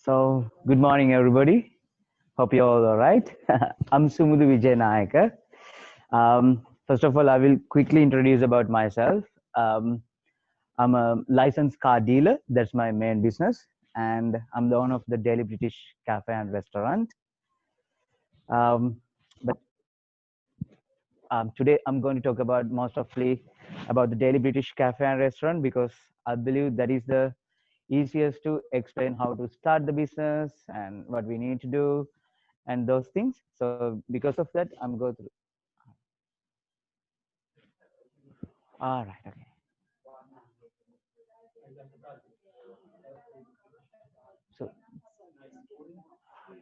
So, good morning, everybody. Hope you're all right. I'm Sumudhu Vijay Nayakar. First of all, I will quickly introduce about myself. Um, I'm a licensed car dealer. That's my main business, and I'm the owner of the Daily British Cafe and Restaurant. Um, but today I'm going to talk about mostly about the Daily British Cafe and Restaurant because I believe that is the easiest to explain how to start the business and what we need to do and those things. So because of that, I'm going through. All right. Okay. So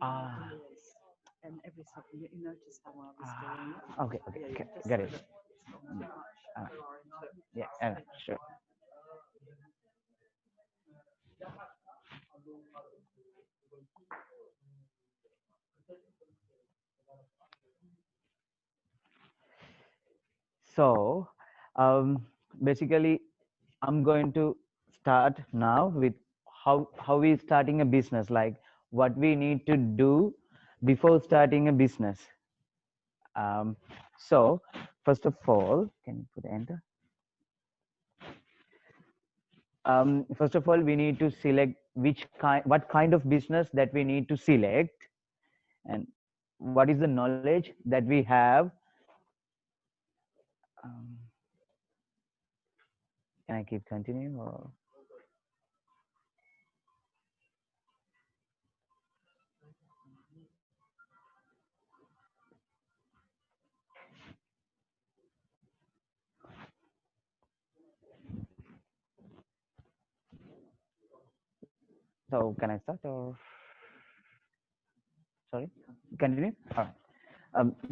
ah And every so you notice how I was doing it. okay. Okay. Yeah, Okay. yeah, just Got so it. that it's not too Mm, much uh, far into it. yeah. Sure. So basically, I'm going to start now with how we starting a business, like what we need to do before starting a business. Um, so first of all, can you put enter? First of all, we need to select what kind of business that we need to select, and what is the knowledge that we have. Um, can I keep continuing or? So can I start or sorry? Continue. All right.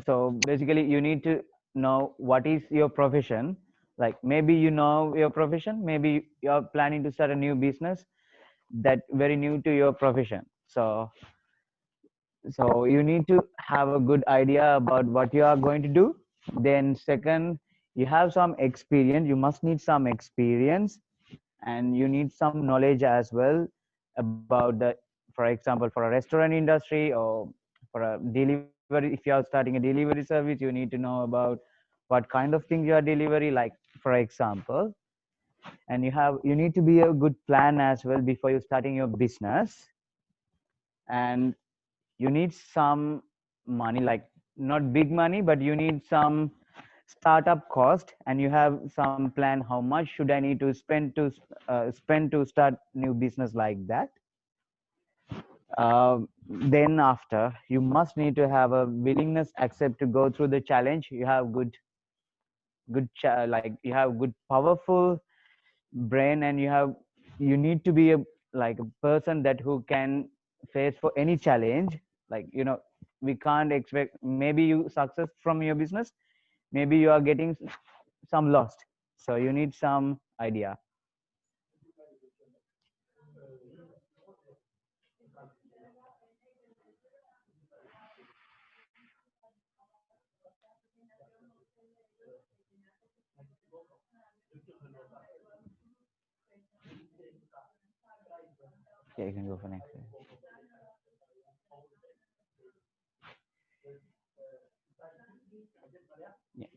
So basically, you need to know what is your profession. Like maybe you know your profession, maybe you're planning to start a new business that very new to your profession. So you need to have a good idea about what you are going to do. Then second, you have some experience. You must need some experience, and you need some knowledge as well about the, for example, for a restaurant industry or for a delivery. If you are starting a delivery service, you need to know about what kind of things you are delivery, like for example. And you need to be a good plan as well before you starting your business. And you need some money, like not big money, but you need some startup cost, and you have some plan how much should I need to spend to start new business like that. Then after, you must need to have a willingness accept to go through the challenge. You have like you have good powerful brain, and you need to be a like a person that who can face for any challenge. Like we can't expect maybe you success from your business, maybe you are getting some lost, so you need some idea. Yeah, you can go for next. Yeah.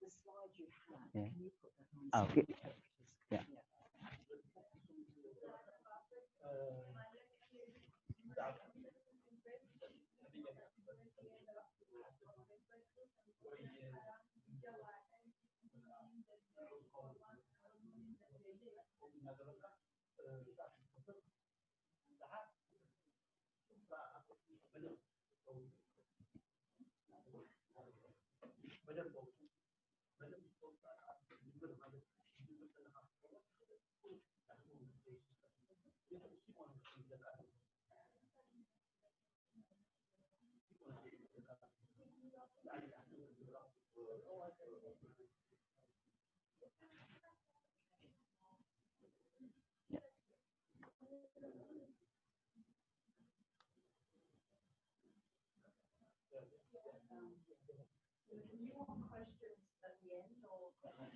The slide you had, Yeah. can you put that on so Okay. we can just, Yeah. yeah. Yeah.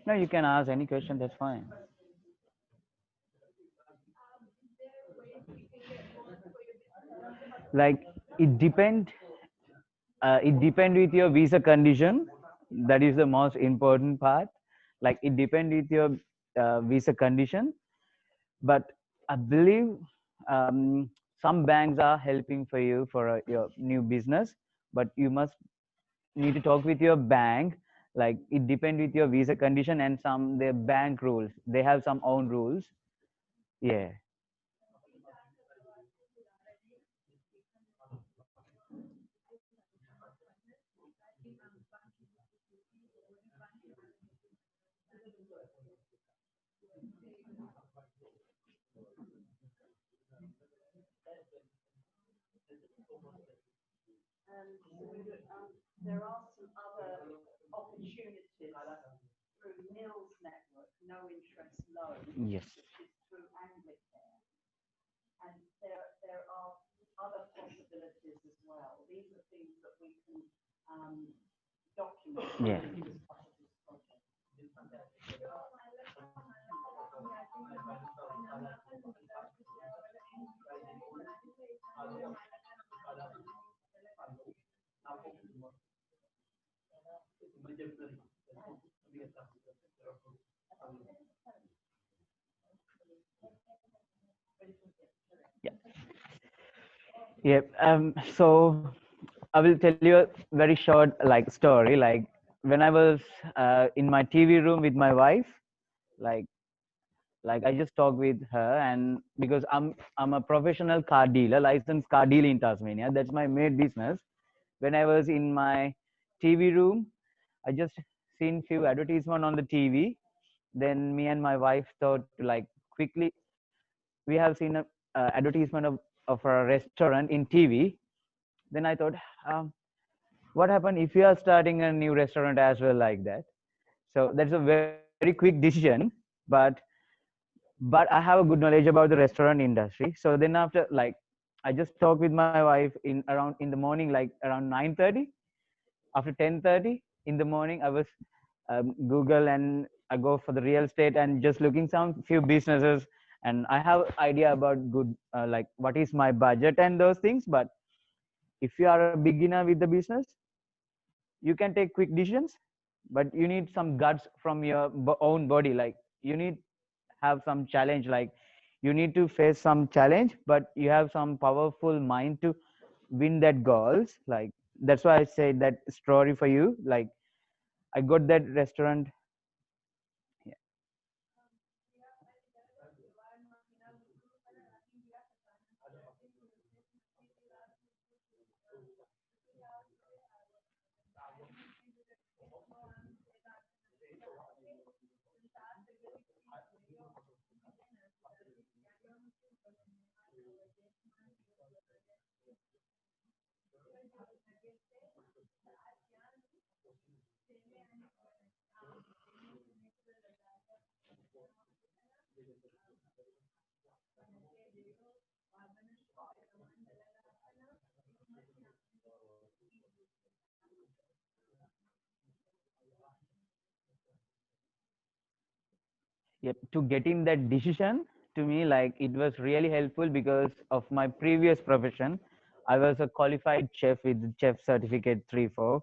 No, you can ask any question, that's fine. like it depend with your visa condition. That is the most important part. Like it depend with your visa condition. But I believe some banks are helping for you for your new business, but you must need to talk with your bank. Like it depend with your visa condition and some their bank rules. They have some own rules. Yeah. And there are some other opportunities through Nils Network, no interest loans, Yes. which is through Anglicare. And there are other possibilities as well. These are things that we can document Yeah. as part of this project. Yeah. Yep. So I will tell you a very short like story. Like when I was in my TV room with my wife, like I just talked with her, and because I'm a professional car dealer, licensed car dealer in Tasmania. That's my main business. When I was in my TV room, I just seen few advertisement on the TV. Then me and my wife thought to like quickly we have seen a advertisement of a restaurant in TV. Then I thought, um, what happened if you are starting a new restaurant as well like that? So that's a very quick decision, but I have a good knowledge about the restaurant industry. So then after like I just talked with my wife in around in the morning, like around 9:30. After 10:30 in the morning, I was Google and I go for the real estate and just looking some few businesses, and I have idea about good like what is my budget and those things. But if you are a beginner with the business, you can take quick decisions, but you need some guts from your own body. Like you need have some challenge. Like you need to face some challenge, but you have some powerful mind to win that goals. Like that's why I said that story for you. Like I got that restaurant. Yep, to getting that decision to me, like it was really helpful because of my previous profession. I was a qualified chef with chef certificate 3 4,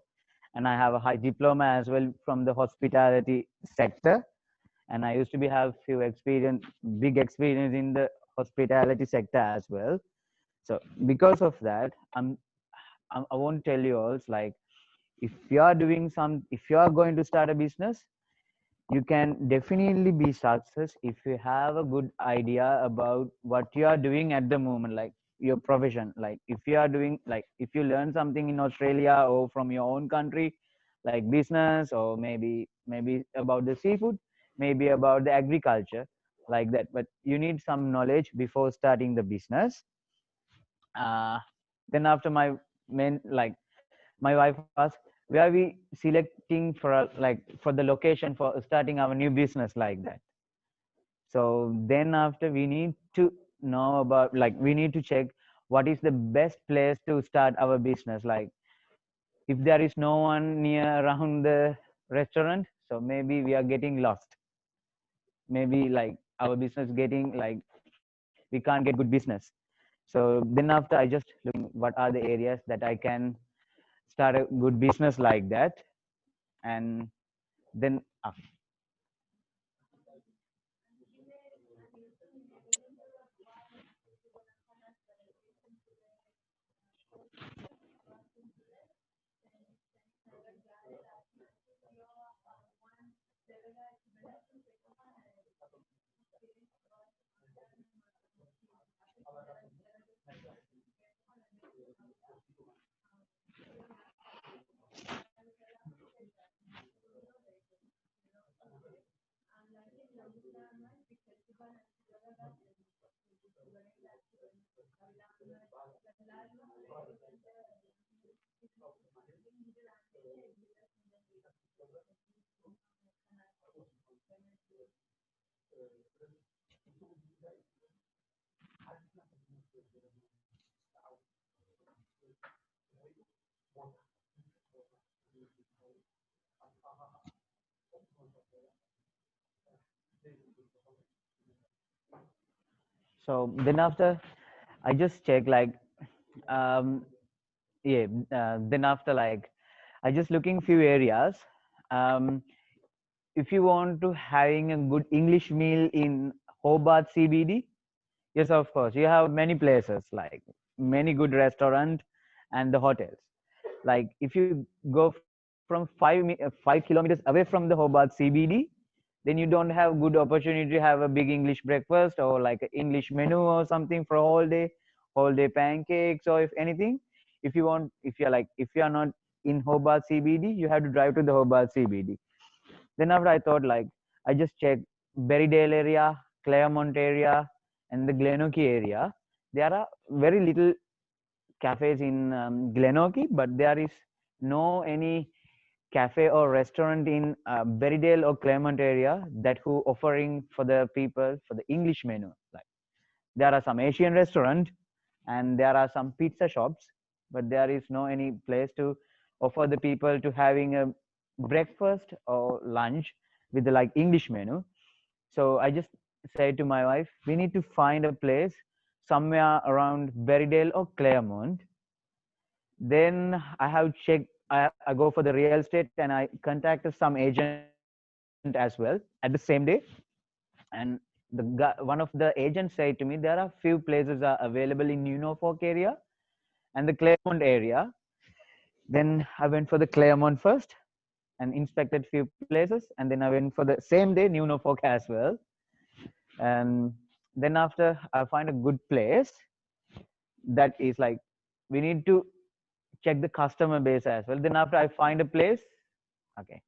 and I have a high diploma as well from the hospitality sector. And I used to be have few experience, big experience in the hospitality sector as well. So because of that, I won't tell you all like if you are doing some, if you are going to start a business, you can definitely be success if you have a good idea about what you are doing at the moment, like your profession. Like if you are doing, like if you learn something in Australia or from your own country, like business, or maybe about the seafood, maybe about the agriculture, like that, but you need some knowledge before starting the business. uh, then after my main, like my wife asked, where are we selecting for like for the location for starting our new business like that. So then after we need to know about, like we need to check what is the best place to start our business. Like if there is no one near around the restaurant, so maybe we are getting lost. Maybe like our business getting like we can't get good business. So then after I just looking what are the areas that I can start a good business like that. And then so then after I just check like um yeah then after like I just looking few areas. um if you want to having a good English meal in Hobart CBD, yes, of course, you have many places like many good restaurant and the hotels. Like if you go from 5 kilometers away from the Hobart CBD, then you don't have good opportunity to have a big English breakfast or like an English menu or something for a whole day pancakes or if anything. If you want, if you are not in Hobart CBD, you have to drive to the Hobart CBD. Then after I thought like I just checked Berrydale area, Claremont area, and the Glenorchy area. There are very little cafes in Glenorchy, but there is no any cafe or restaurant in Berrydale or Claremont area that who offering for the people for the English menu. Like there are some Asian restaurant and there are some pizza shops, but there is no any place to offer the people to having a breakfast or lunch with the like English menu. So I just said to my wife, we need to find a place somewhere around Berrydale or Claremont. Then I have checked. I go for the real estate and I contacted some agent as well at the same day. And one of the agents said to me, there are few places are available in New Norfolk area and the Claremont area. Then I went for the Claremont first and inspected few places, and then I went for the same day New Norfolk as well. And then after I find a good place that is like we need to check the customer base as well. Then after I find a place, okay.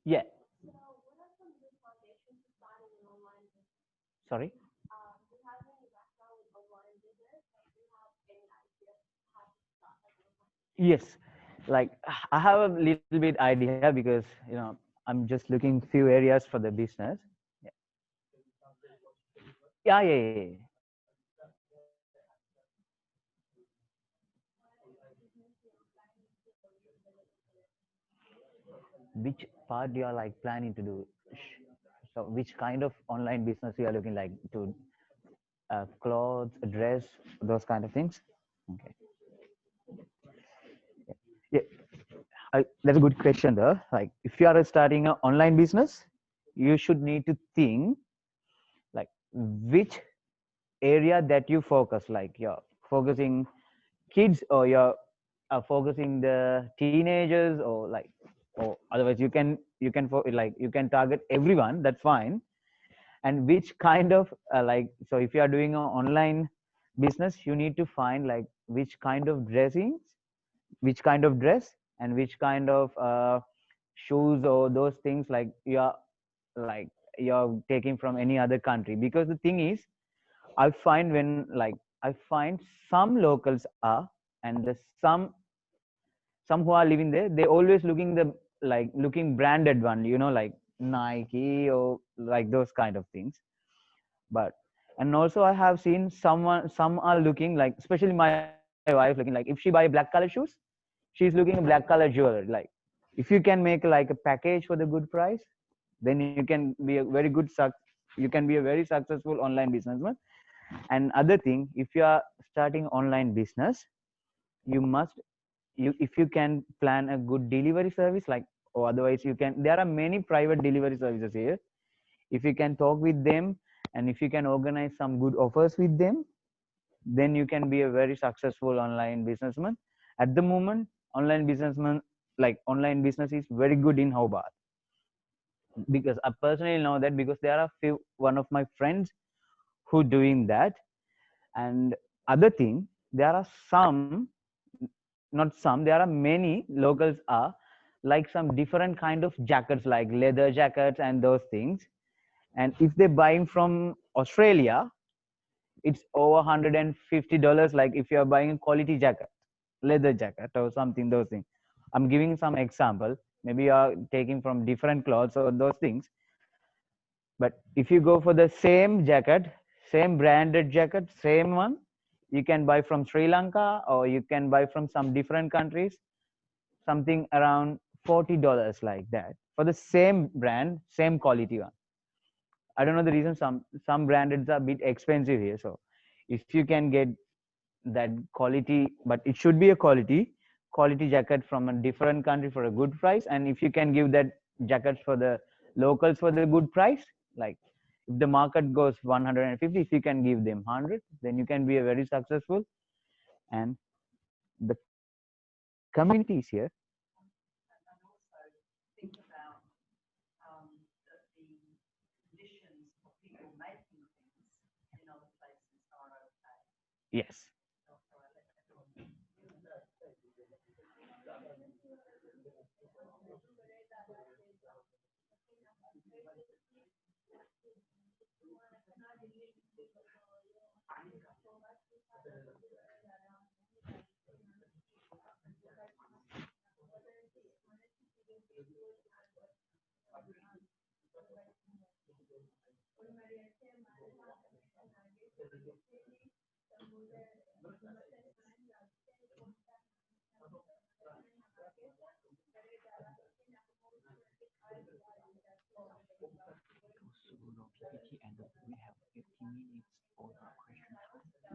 Yeah. Sorry. Yes, like I have a little bit idea because I'm just looking few areas for the business. Yeah, yeah. Which part you are like planning to do? So which kind of online business you are looking like to clothes, dress, those kind of things? Okay. Yeah, that's a good question though. Like if you are starting an online business, you should need to think which area that you focus, like you're focusing kids or you're focusing the teenagers, or like, or otherwise like you can target everyone, that's fine. And which kind of like, so if you are doing an online business, you need to find like which kind of dressings, which kind of dress, and which kind of shoes or those things, like you're taking from any other country. Because the thing is, I find when like I find some locals are, and the some who are living there, they always looking the like looking branded one, like Nike or like those kind of things. But and also I have seen some are looking like, especially my wife, looking like if she buy black color shoes, she's looking a black color jewelry. Like if you can make like a package for the good price, then you can be a very good you can be a very successful online businessman. And other thing, if you are starting online business, you must, you if you can plan a good delivery service, like, or otherwise you can, there are many private delivery services here. If you can talk with them, and if you can organize some good offers with them, then you can be a very successful online businessman. At the moment, online businessman, like online business is very good in Hobart, because I personally know that, because there are few one of my friends who doing that. And other thing, there are some, not some, there are many locals are like some different kind of jackets, like leather jackets and those things. And if they're buying from Australia, it's over $150, like if you're buying a quality jacket, leather jacket or something, those things. I'm giving some example, maybe you're taking from different clothes or those things. But if you go for the same jacket, same branded jacket, same one, you can buy from Sri Lanka, or you can buy from some different countries, something around $40, like that, for the same brand, same quality one. I don't know the reason, some brandeds are a bit expensive here. So if you can get that quality, but it should be a quality jacket from a different country for a good price, and if you can give that jackets for the locals for the good price, like if the market goes 150, if you can give them 100, then you can be a very successful. And the community is here. And also think about that the conditions for people making things in other places are okay. Yes. So I let everyone.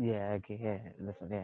Yeah, okay, yeah, that's, yeah.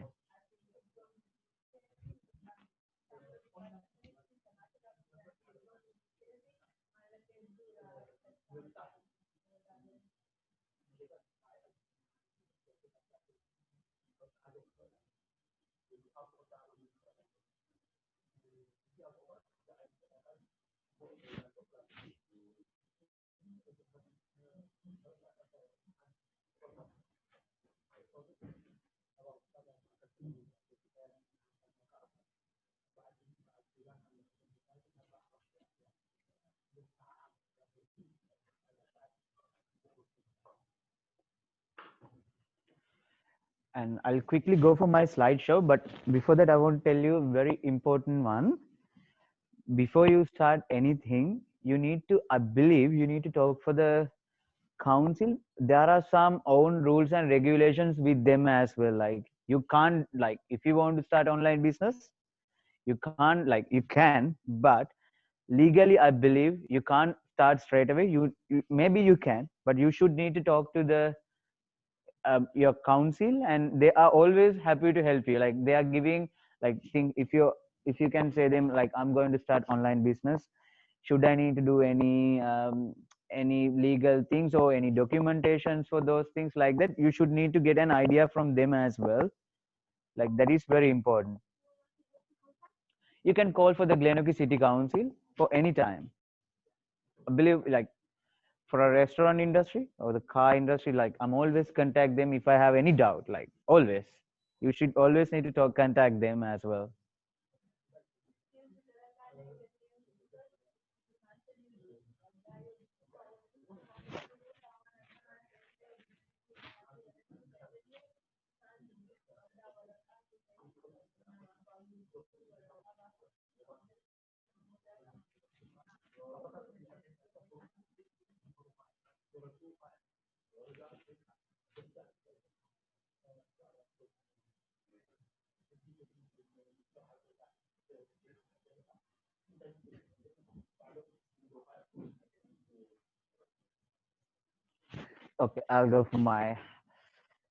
And I'll quickly go for my slideshow, but before that I want to tell you a very important one. Before you start anything, you need to, I believe you need to talk for the council. There are some own rules and regulations with them as well. Like you can't, like if you want to start online business, you can't, like you can, but legally I believe you can't start straight away. You maybe you can, but you should need to talk to the your council, and they are always happy to help you. Like they are giving, like think, if you can say them like, I'm going to start online business, should I need to do any any legal things or any documentations for those things like that, you should need to get an idea from them as well. Like that is very important. You can call for the Glenorchy City Council for any time. I believe like for a restaurant industry or the car industry, like I'm always contact them if I have any doubt. Like always, you should always need to contact them as well. Okay, I'll go for my.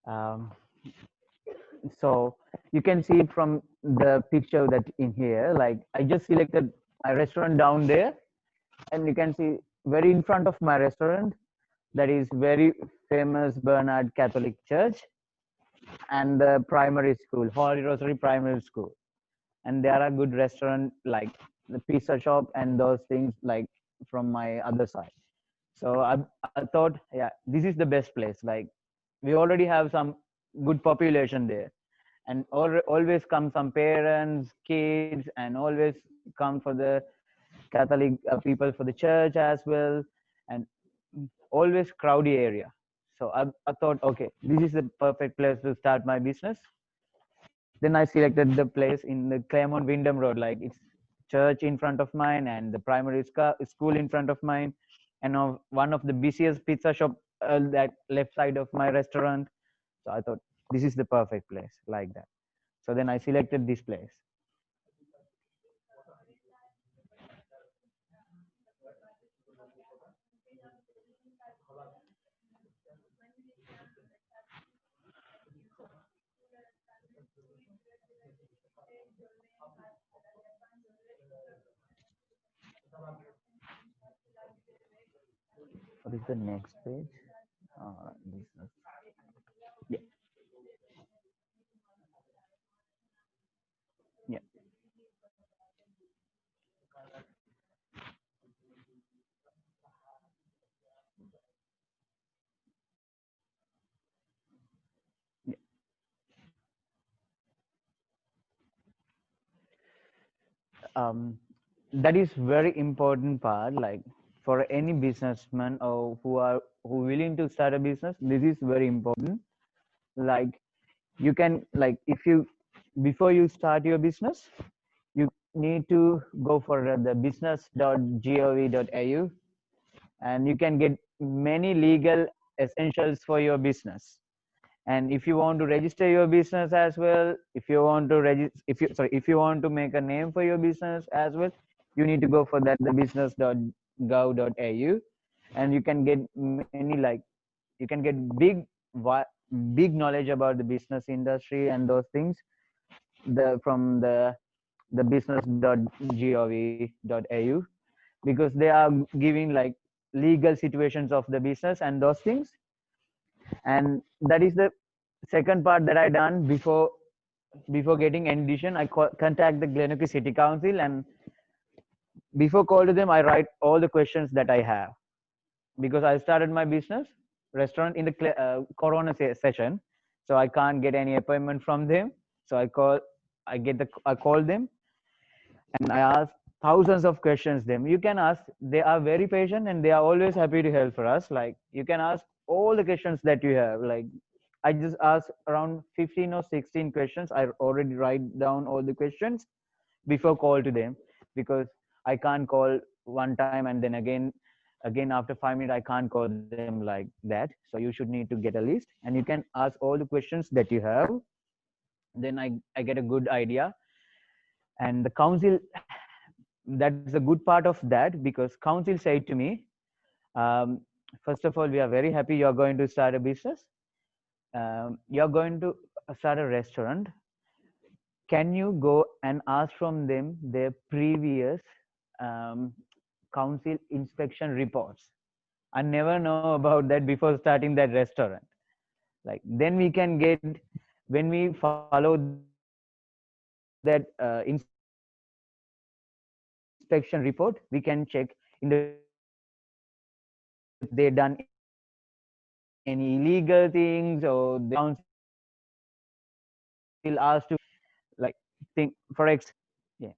Um, so you can see it from the picture that in here. Like I just selected a restaurant down there, and you can see very in front of my restaurant that is very famous Bernard Catholic Church and the primary school, Holy Rosary Primary School. And there are good restaurant like the pizza shop and those things like from my other side. So I thought, yeah, this is the best place. Like we already have some good population there, and always come some parents, kids, and always come for the Catholic people for the church as well, and always crowdy area. So I thought, okay, this is the perfect place to start my business. Then I selected the place in the Claremont Wyndham Road. Like it's church in front of mine and the primary school in front of mine, and one of the busiest pizza shop that left side of my restaurant. So I thought this is the perfect place like that. So then I selected this place. What is the next page? Business. Yeah, yeah, yeah. Um, that is very important part. Like for any businessman or who willing to start a business, this is very important. Like you can like if you before you start your business, you need to go for the business.gov.au, and you can get many legal essentials for your business. And if you want to register your business as well, if you want to register, if you want to make a name for your business as well, you need to go for that the business.gov.au, and you can get many like you can get big knowledge about the business industry and those things from the business.gov.au, because they are giving like legal situations of the business and those things. And that is the second part that I done before getting an edition. I contact the Glenorchy City Council, and before call to them, I write all the questions that I have, because I started my business restaurant in the Corona session, so I can't get any appointment from them. So I call them, and I ask thousands of questions them. You can ask. They are very patient and they are always happy to help for us. Like you can ask all the questions that you have. Like I just asked around 15 or 16 questions. I already write down all the questions before call to them, because I can't call one time and then again after 5 minutes I can't call them like that. So you should need to get a list and you can ask all the questions that you have. Then I get a good idea. And the council, that's the good part of that, because council said to me, um, first of all, we are very happy you're going to start a business. You're going to start a restaurant. Can you go and ask from them their previous um, council inspection reports? I never know about that before starting that restaurant. Like then we can get, when we follow that inspection report, we can check in the future if they done any illegal things, or the council asked to like think for yeah.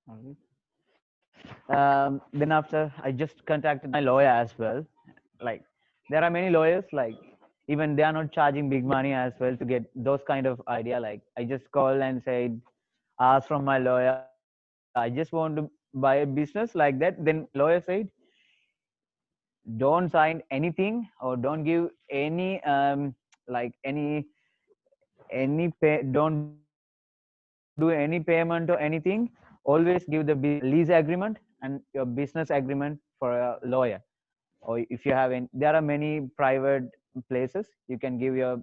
Alright. Then after, I just contacted my lawyer as well. Like there are many lawyers, like even they are not charging big money as well to get those kind of idea. Like I just called and said, ask from my lawyer, I just want to buy a business like that. Then lawyer said, don't sign anything or don't give any like any pay, don't do any payment or anything. Always give the lease agreement and your business agreement for a lawyer. Or if you have any, there are many private places you can give your,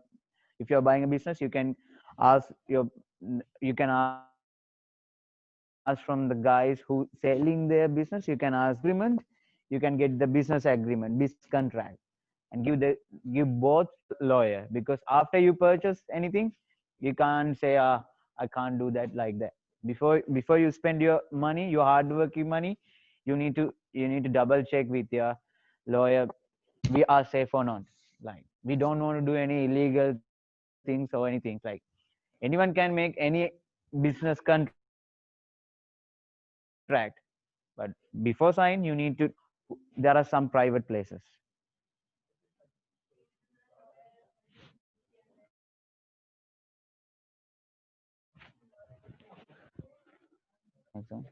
if you're buying a business, you can ask your, you can ask from the guys who selling their business, you can ask agreement, you can get the business agreement, business contract, and give both to the lawyer, because after you purchase anything, you can't say, I can't do that like that. Before you spend your money, your hard working money, you need to double check with your lawyer, we are safe or not. Like we don't want to do any illegal things or anything. Like anyone can make any business contract, but before sign you need to, there are some private places. Like so.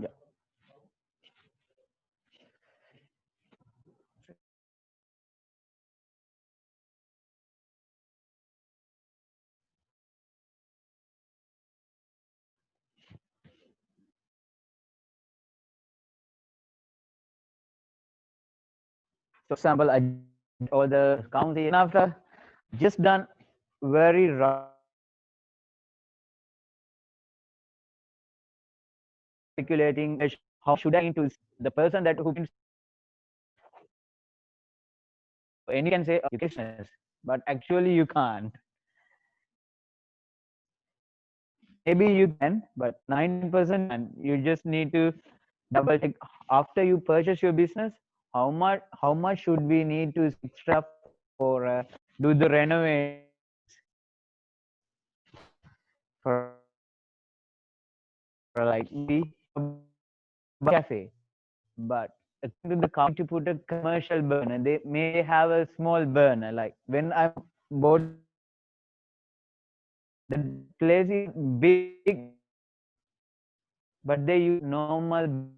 Yeah. So for example, I just did all the county, then after just done very roughly calculating how much should I invest, how much should I into this. The person that who prints the report, so anyone can say you can start a business, but actually you can't. Maybe you can, but 99% you can't. You just need to double check after you purchase your business, how much should we need to extra for do the renovations for, like maybe you're buying a cafe, but according to the council you need to put a commercial burner. They may have a small burner. Like when I bought the place, the place is big, but they use normal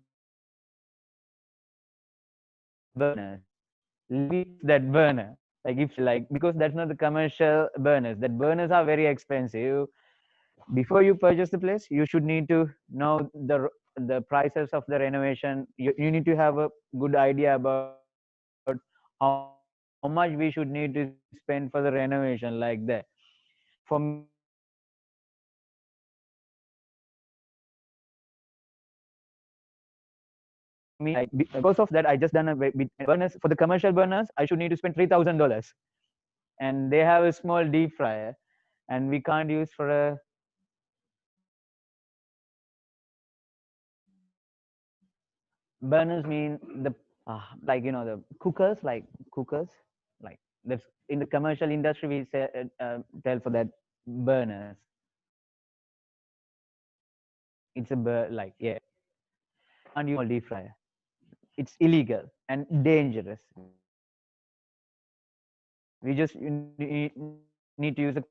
burners. Let me use that burner. Like if like because that's not the commercial burners. That burners are very expensive. Before you purchase the place, you should need to know the the prices of the renovation. You need to have a good idea about how much we should need to spend for the renovation, like that. For me, because of that, I just done a burners. For the commercial burners, I should need to spend $3,000, and they have a small deep fryer, and we can't use for a burners mean the like the cookers, like cookers, like that's in the commercial industry we say tell for that burners. It's a like yeah, can't use small deep fryer. It's illegal and dangerous. We just need to use a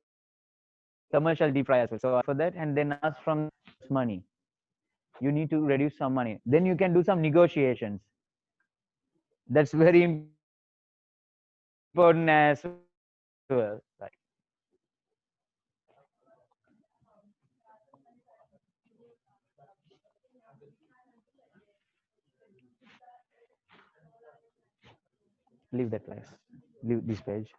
commercial deep fryer as well. So I asked for that, and then I asked from money. You need to reduce some money. Then you can do some negotiations. That's very important as well. Like leave that place. Leave this page.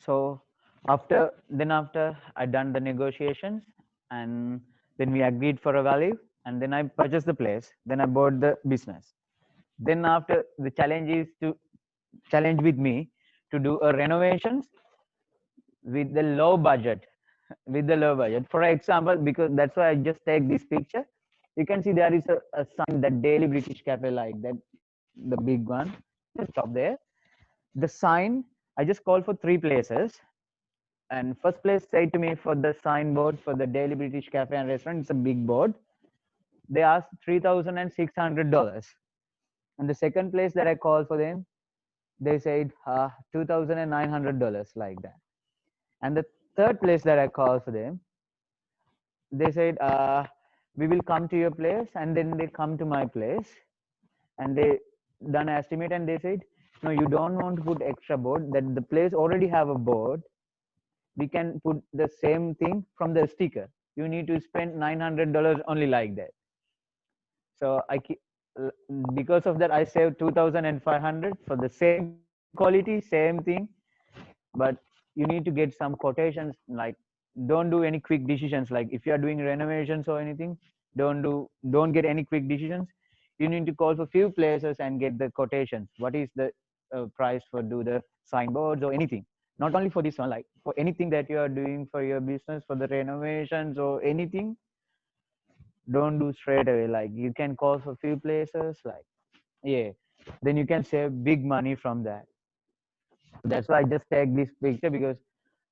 So after I done the negotiations, and then we agreed for a value, and then I purchased the place, then I bought the business. Then after, the challenge is to challenge with me to do a renovations with the low budget. With the low budget, for example, because that's why I just take this picture. You can see there is a sign, that Daily British Cafe, like that, the big one. Just stop there. The sign, I just called for 3 places, and first place said to me for the signboard for the Daily British Cafe and Restaurant. It's a big board. They asked $3,600, and the second place that I called for them, they said $2,900, like that. And the third place that I called for them, they said we will come to your place, and then they come to my place, and they done an estimate, and they said, no, you don't want to put extra board, that the place already have a board. We can put the same thing from the sticker. You need to spend $900 only, like that. So because of that, I saved 2,500 for the same quality, same thing. But you need to get some quotations. Like, don't do any quick decisions. Like, if you are doing renovations or anything, don't get any quick decisions. You need to call for few places and get the quotations. What is the price for do the signboards or anything? Not only for this one, like for anything that you are doing for your business, for the renovations or anything, don't do straight away. Like, you can call for few places, like yeah, then you can save big money from that. That's why I just take this picture, because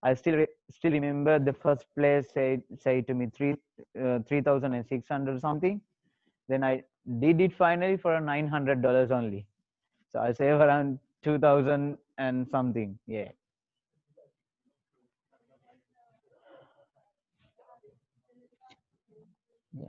I still remember the first place say to me 3,600 something. Then I did it finally for $900 only. So I save around 2,000 and something. Yeah. Yeah.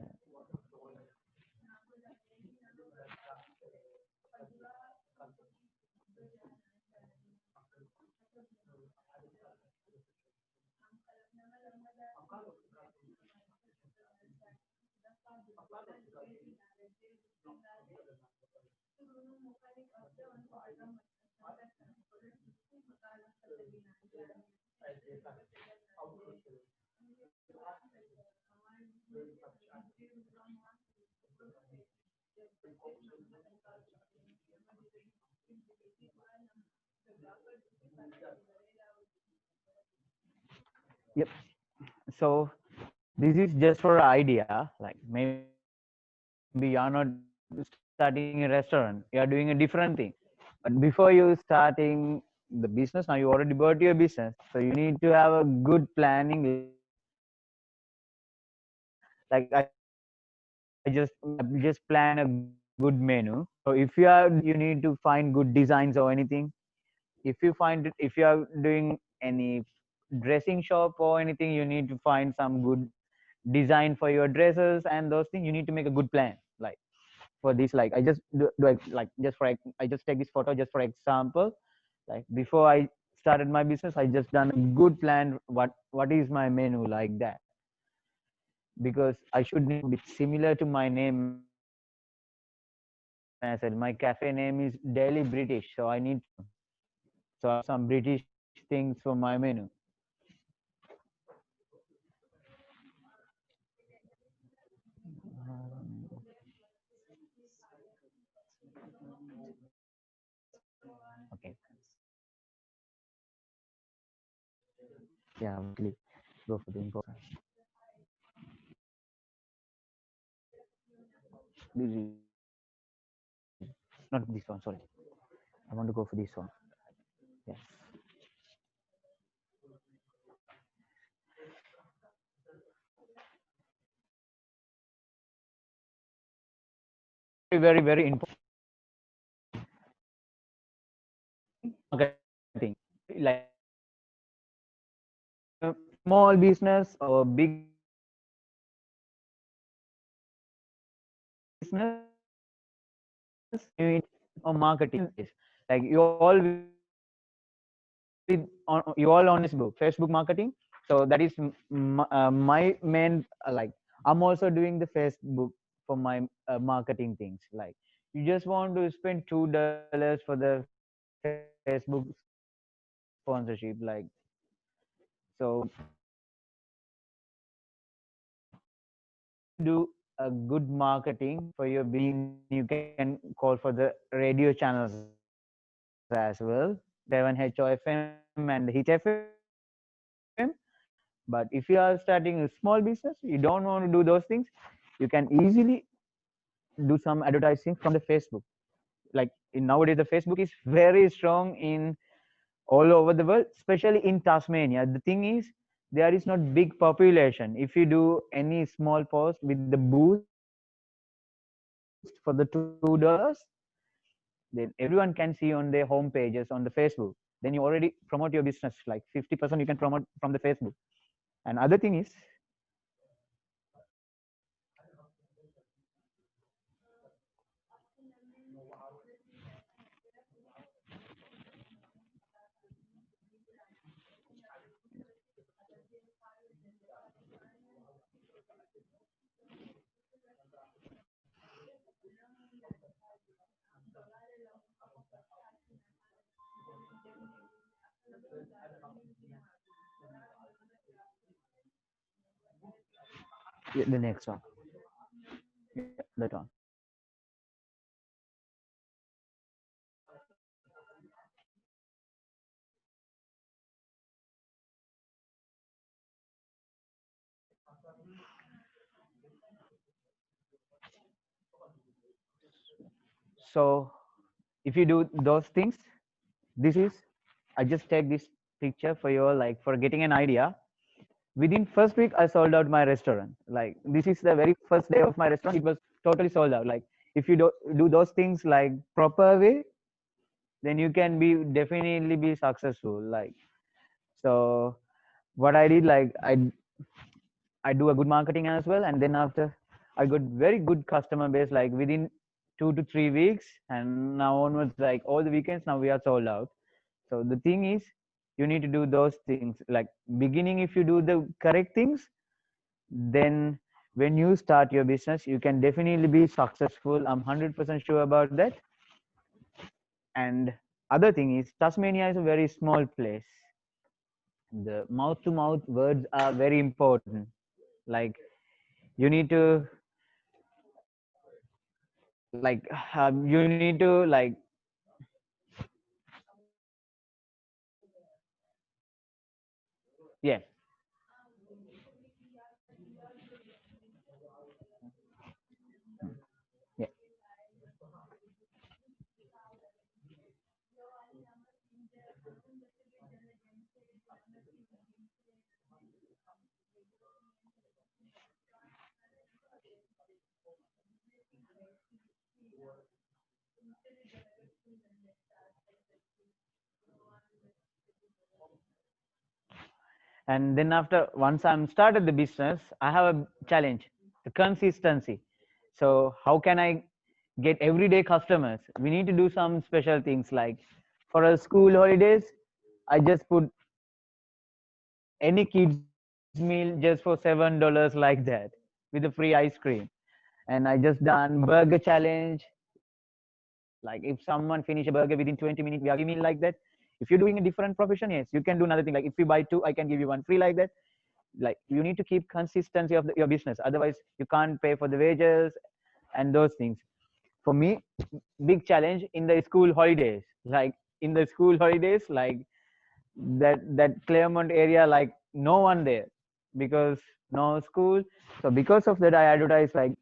Yep. So this is just for an idea. Like maybe you're not starting a restaurant, you're doing a different thing. But before you starting the business, now you already bought your business. So you need to have a good planning. Like I just plan a good menu. So if you are doing business, you need to find good designs or anything. If you are doing any dressing shop or anything, you need to find some good design for your dresses and those things. You need to make a good plan. Like for this, like I just like just for I just take this photo just for example. Like before I started my business, I just done a good plan. What is my menu like that? Because I should name it similar to my name as well. My cafe name is Daily British, so I need some. So I have some British things for my menu. Okay. Yeah, quickly go for the important. This is not this one. Sorry, I want to go for this one. Yes. Very very important marketing. Like small business or big business, you need or marketing is like you all on Facebook marketing. So that is my main like I'm also doing the Facebook for my marketing things. Like you just want to spend $2 for the Facebook sponsorship. Like so, do a good marketing for your being you can call for the radio channels as well 7 HOFM and Hit FM. But if you are starting a small business, you don't want to do those things, you can easily do some advertising from the Facebook. Like in nowadays the Facebook is very strong in all over the world, especially in Tasmania. The thing is there is not big population. If you do any small post with the boost for the $2, then everyone can see on their home pages on the Facebook. Then you already promote your business like 50% you can promote from the Facebook. And other thing is yeah, the next one. Yeah, that one. So if you do those things, this is I just take this picture for your like for getting an idea. Within first week I sold out my restaurant. Like this is the very first day of my restaurant, it was totally sold out. Like if you do those things like proper way, then you can be definitely be successful. Like so what I did, like I do a good marketing as well, and then after I got very good customer base like within 2 to 3 weeks, and now onwards like all the weekends now we are sold out. So the thing is you need to do those things like beginning. If you do the correct things, then when you start your business you can definitely be successful. I'm 100% sure about that. And other thing is Tasmania is a very small place. The mouth to mouth words are very important. Like you need to like you need to like yeah And then after once I'm started the business, I have a challenge, the consistency. So how can I get everyday customers? We need to do some special things, like for a school holidays, I just put any kids meal just for $7 like that with a free ice cream. And I just done burger challenge. Like if someone finish a burger within 20 minutes, we are giving meal like that. If you're doing a different profession, yes, you can do another thing. Like if you buy two, I can give you one free like that. Like you need to keep consistency of your business, otherwise you can't pay for the wages and those things. For me, big challenge in the school holidays, like in the school holidays, like that Claremont area, like no one there because no school. So because of that, I advertise like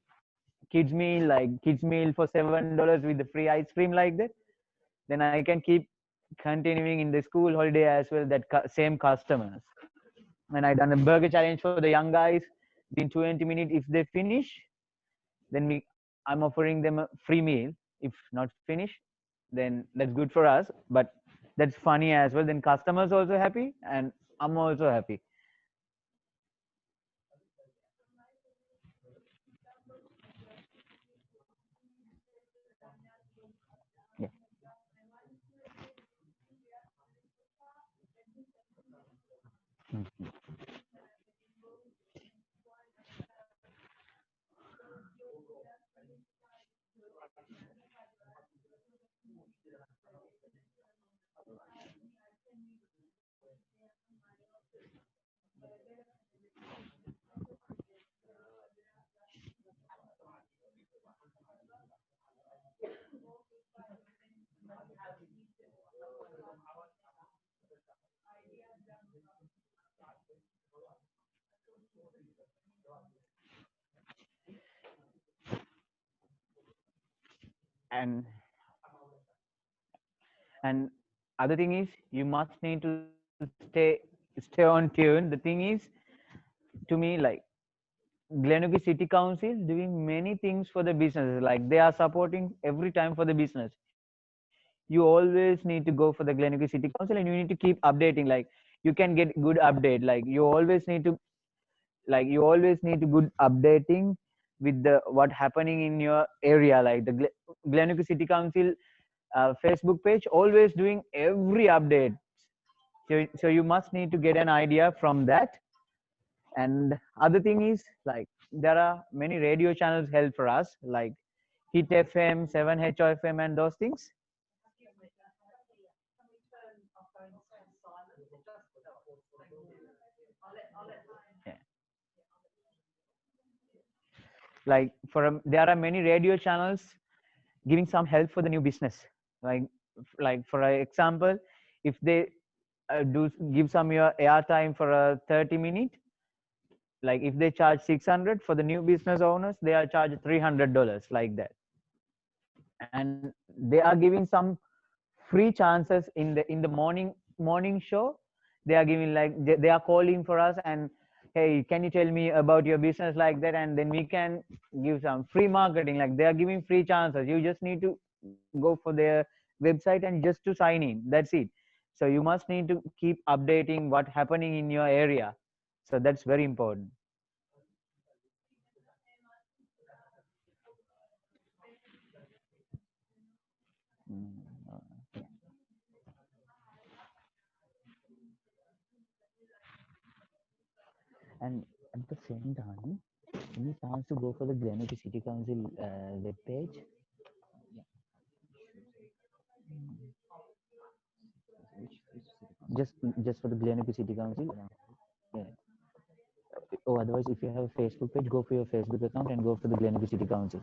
kids meal for $7 with the free ice cream like that. Then I can keep continuing in the school holiday as well, that same customers. And I done a burger challenge for the young guys. In 20 minutes, if they finish, then I'm offering them a free meal. If not finish, then that's good for us. But that's funny as well. Then customers also happy, and I'm also happy. Yeah. Mm. And and other thing is, you must need to stay on tune. The thing is, to me, like Glenorchy City Council doing many things for the businesses. Like they are supporting every time for the business. You always need to go for the Glenorchy City Council, and you need to keep updating. Like you can get good update. You always need to good updating with the what happening in your area. Like the Glenorchy City Council Facebook page always doing every update. So you must need to get an idea from that. And other thing is, like there are many radio channels help for us, like Hit FM, 7 HFM, and those things. Excuse me, can we turn our phones to silent? It just, thank you. I'll let Yeah. Like there are many radio channels giving some help for the new business. Like like for example, if they do give some your airtime for a 30 minute, like if they charge 600 for the new business owners, they are charged $300 like that. And they are giving some free chances in the morning show. They are giving like they are calling for us, and hey, can you tell me about your business like that, and then we can give some free marketing. Like they are giving free chances. You just need to go for their website and just to sign in, that's it. So you must need to keep updating what happening in your area. So that's very important. Mm, yeah. And at the same time, any chance to go for the Glenorchy City Council web page? Just just for the Glenorchy City Council. Yeah. Or otherwise, if you have a Facebook page, go for your Facebook account and go for the Glenorchy City Council.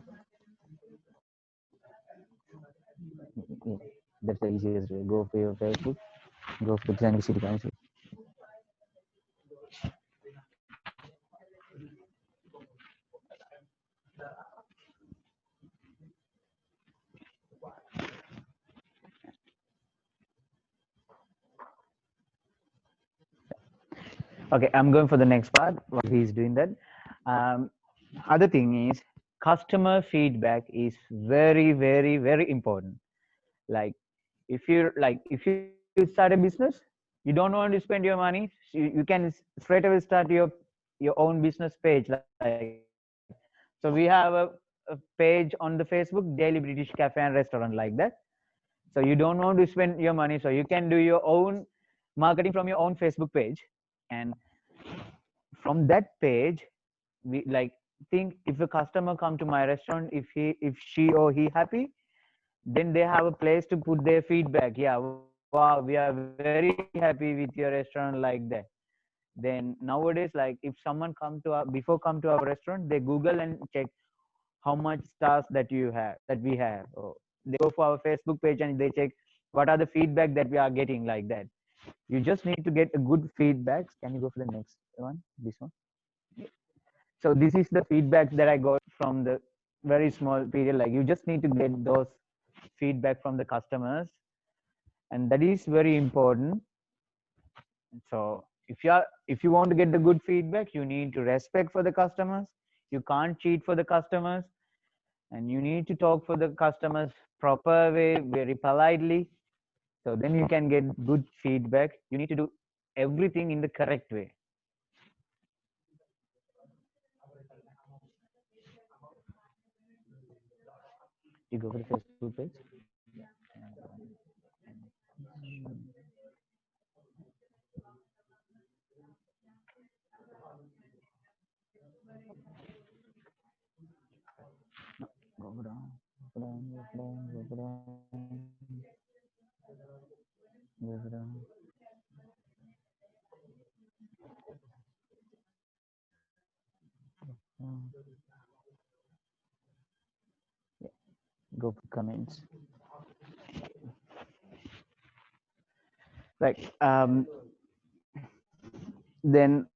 Yeah. That's the easiest way. Go for your Facebook, go for the Glenorchy City Council. Okay, I'm going for the next part while he's doing that. Um, Other thing is, customer feedback is very, very, very important. Like if you start a business, you don't want to spend your money, you can straight away start your own business page. Like, so we have a page on the Facebook, Daily British Cafe and Restaurant, like that. So you don't want to spend your money, so you can do your own marketing from your own Facebook page. And from that page, we like think, if a customer come to my restaurant, if she or he happy, then they have a place to put their feedback. Yeah, wow, we are very happy with your restaurant, like that. Then nowadays, like if someone come to our before come to our restaurant, they Google and check how much stars that we have, or they go for our Facebook page and they check what are the feedback that we are getting, like that. You just need to get a good feedbacks. Can you go for the next one, this one? So this is the feedback that I got from the very small period. Like, you just need to get those feedback from the customers, and that is very important. So if you want to get the good feedback, you need to respect for the customers. You can't cheat for the customers, and you need to talk for the customers proper way, very politely. So then you can get good feedback. You need to do everything in the correct way. You go for the Facebook page. Go down, go down, go down, go down, go down. Go for comments. Like then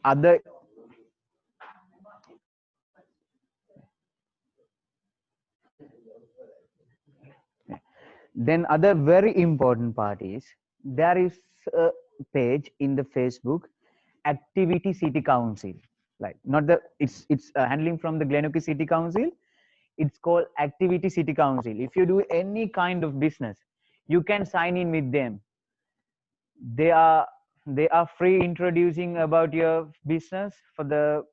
other then other very important part is, there is a page in the Facebook, Activity City Council. Like, not the it's handling from the Glenorchy City Council. It's called Activity City Council. If you do any kind of business, you can sign in with them. they are they are free introducing about your business for the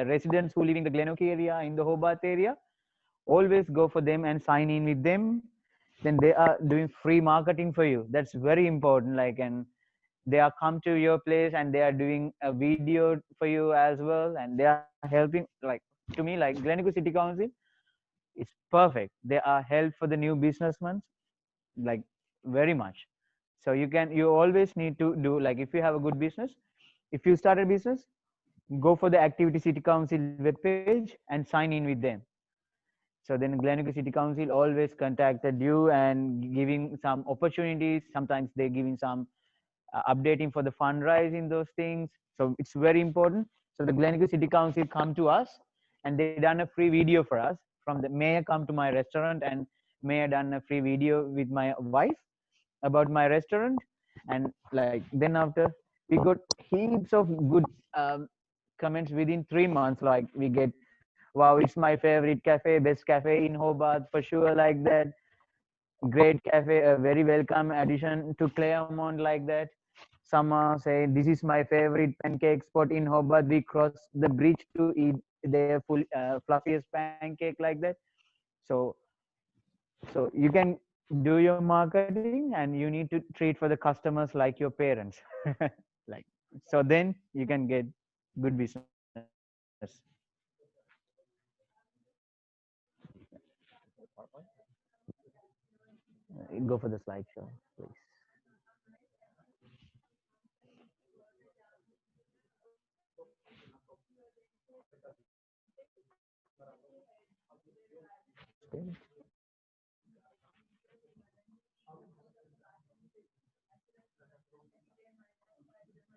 residents who live in the Glenorchy area, in the Hobart area. Always go for them and sign in with them. Then they are doing free marketing for you. That's very important. Like, and they are come to your place and they are doing a video for you as well, and they are helping. Like, to me, like Glenorchy City Council, it's perfect. They are help for the new businessmen, like, very much. So you always need to do, like, if you have a good business, if you start a business, go for the Activity City Council webpage and sign in with them. So then Glenorchy City Council always contacted you and giving some opportunities. Sometimes they're giving some updating for the fundraising, those things. So it's very important. So the Glenorchy City Council come to us and they done a free video for us. From the mayor come to my restaurant, and mayor done a free video with my wife about my restaurant. And like, then after, we got heaps of good comments within 3 months. Like, we get, wow, it's my favorite cafe, best cafe in Hobart for sure, like that. Great cafe, a very welcome addition to Claremont, like that. Some are saying, this is my favorite pancake spot in Hobart. We cross the bridge to eat their fluffiest pancake, like that. So you can do your marketing, and you need to treat for the customers like your parents. Like, so then you can get good business. Go for the slideshow, please. Okay.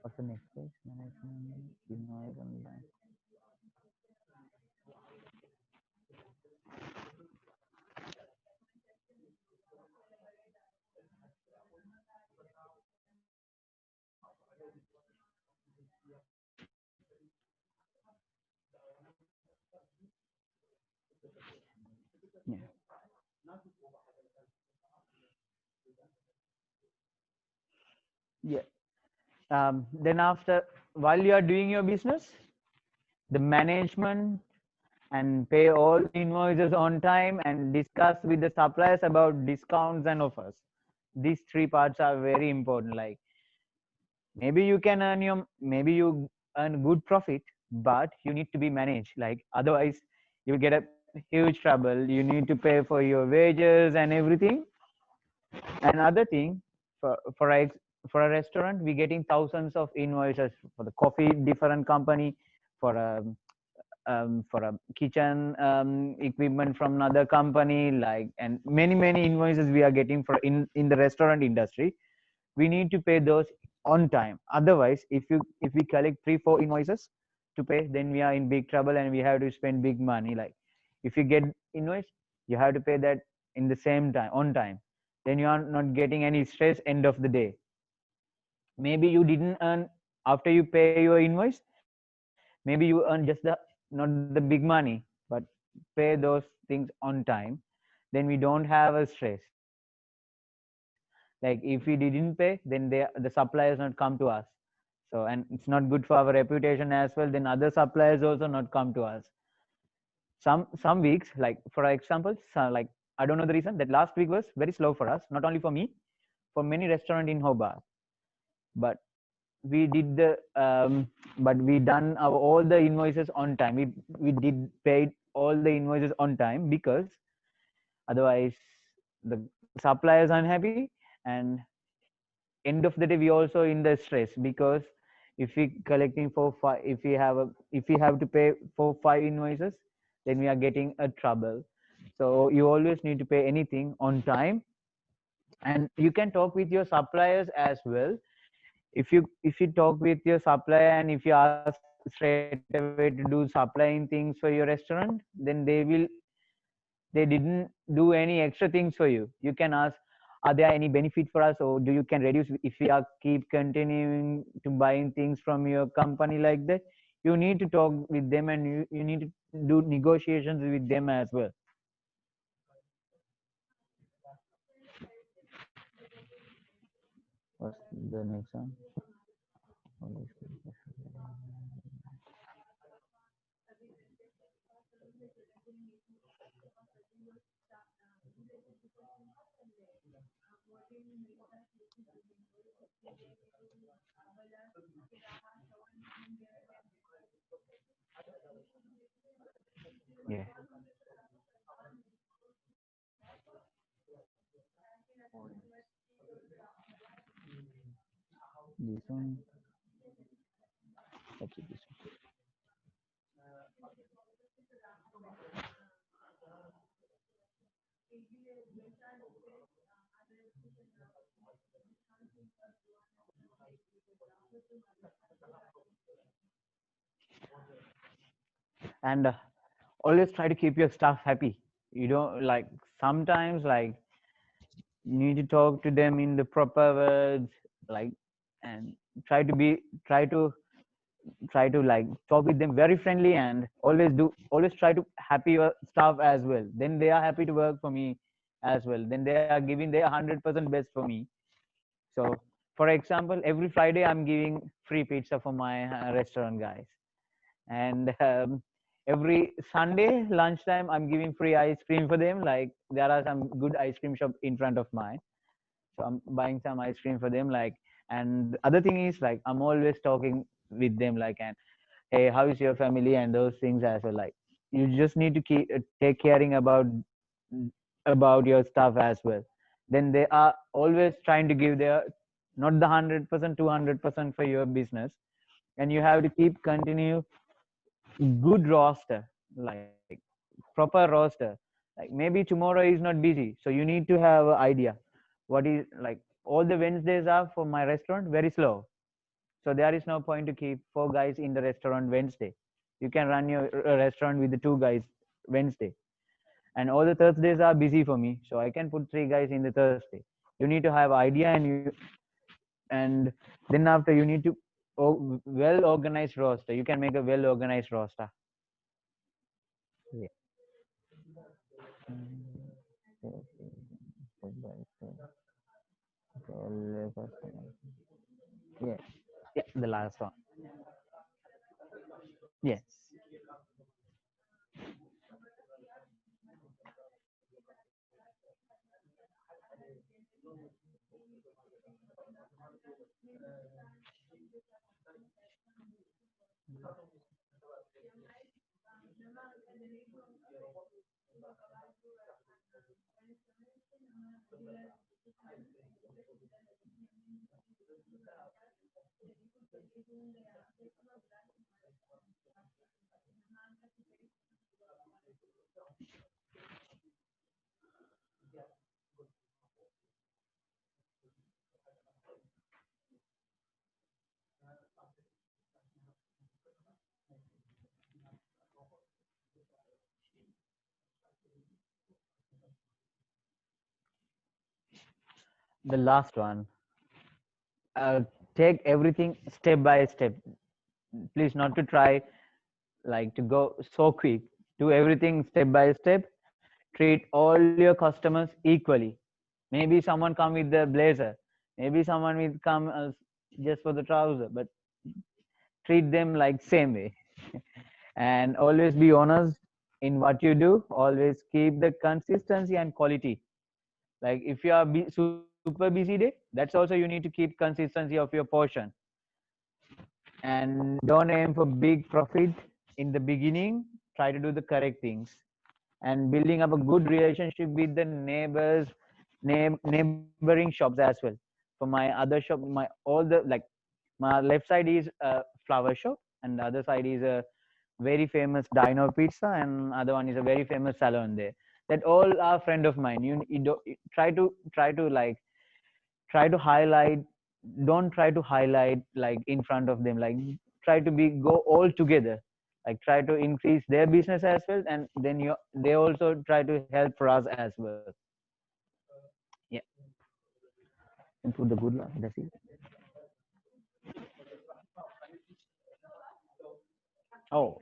What's the next page? Management, noise online. Yeah. Yeah. Then after, while you are doing your business, the management and pay all the invoices on time and discuss with the suppliers about discounts and offers. These three parts are very important. Like maybe you can earn your, maybe you earn good profit, but you need to be managed. Like otherwise, you'll get a huge trouble. You need to pay for your wages and everything. Another thing, for a restaurant, we getting thousands of invoices for the coffee, different company, for a for a kitchen equipment from another company, like, and many invoices we are getting for in the restaurant industry. We need to pay those on time. Otherwise, if we collect 3 4 invoices to pay, then we are in big trouble and we have to spend big money. Like if you get invoice, you have to pay that in the same time, on time. Then you are not getting any stress end of the day. Maybe you didn't earn after you pay your invoice, maybe you earn just the, not the big money, but pay those things on time. Then we don't have a stress. Like if we didn't pay, then the suppliers not come to us. So, and it's not good for our reputation as well, then other suppliers also not come to us. Some weeks, like for example, like I don't know the reason that last week was very slow for us, not only for me, for many restaurant in Hobart. But we did the but we done our all the invoices on time. We did paid all the invoices on time, because otherwise the suppliers unhappy, and end of the day we also in the stress, because if we collecting for five, if we have to pay for 5 invoices, then we are getting a trouble. So you always need to pay anything on time, and you can talk with your suppliers as well. If you talk with your supplier and if you ask straight away to do supplying things for your restaurant, then they didn't do any extra things for you. You can ask, are there any benefit for us, or do you can reduce if we are keep continuing to buying things from your company like that. You need to talk with them, and you need to do negotiations with them as well. What's the next one? Yeah, this one. Let's see this one. And always try to keep your staff happy. You don't like, sometimes like you need to talk to them in the proper words, like, and try to be try to like talk with them very friendly, and always try to happy your staff as well. Then they are happy to work for me as well. Then they are giving their 100% best for me. So for example, every Friday I'm giving free pizza for my restaurant guys, and every Sunday lunchtime I'm giving free ice cream for them. Like there are some good ice cream shop in front of mine, so I'm buying some ice cream for them. Like, and the other thing is like I'm always talking with them, like, and hey, how is your family, and those things as well. Like you just need to keep take caring about your stuff as well. Then they are always trying to give their, not the 100% 200% for your business, and you have to keep continue good roster, like proper roster. Like maybe tomorrow is not busy, so you need to have an idea what is, like, all the Wednesdays are for my restaurant very slow, so there is no point to keep 4 guys in the restaurant Wednesday. You can run your restaurant with the 2 guys Wednesday, and all the Thursdays are busy for me, so I can put 3 guys in the Thursday. You need to have idea, and then after you need to well organized roster. You can make a well organized roster. Yeah. Yeah. Yeah, the last one. Yes. The last one. Uh, take everything step by step. Please not to try like to go so quick. Do everything step by step. Treat all your customers equally. Maybe someone come with the blazer. Maybe someone will come just for the trouser, but treat them like same way. And always be honest in what you do. Always keep the consistency and quality. Like if you are super busy day, that's also you need to keep consistency of your portion. And don't aim for big profit in the beginning. Try to do the correct things and building up a good relationship with the neighbors, neighboring shops as well. For my other shop, my all the like my left side is a flower shop, and the other side is a very famous Dino Pizza, and other one is a very famous salon there. That all are friend of mine. You try to like try to highlight. Don't try to highlight like in front of them. Like try to be go all together. Like try to increase their business as well, and then you they also try to help for us as well. Yeah, and put the good luck. That's it. Oh,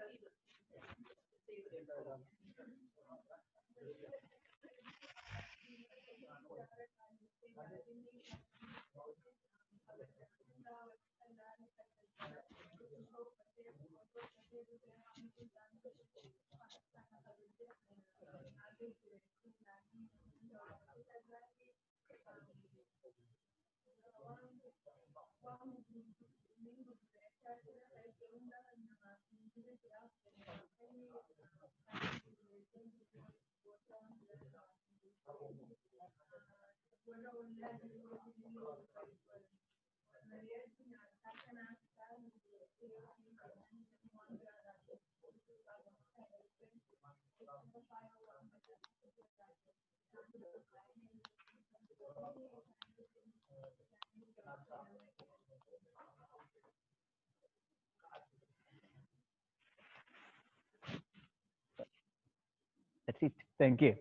that's it. Thank you.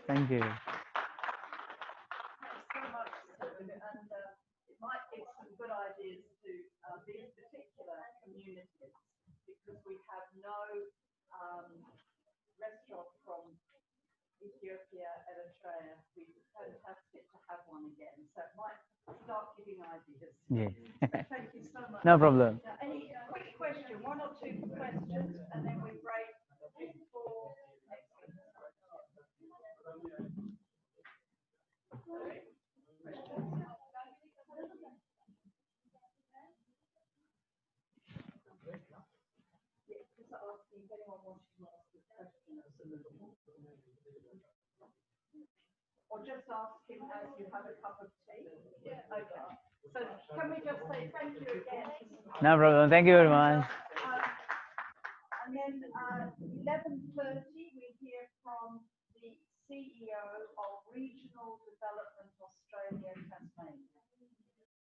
Thank you. Thanks so much, Sue, and it might give some good ideas to these particular communities because we have no um, restaurant from Ethiopia, Eritrea. It'd be fantastic to have one again. So it might start giving ideas. Yeah. Thank you so much. No problem. Now, any quick question, one or two questions, and then we break for excellent. Just asking if anyone wants to ask a question, or just ask him as you have a cup of tea. Yeah. Okay. So can we just say thank you again? No problem. Thank you very much. And then 11:30, we hear from the CEO of Regional Development Australia, Tasmania.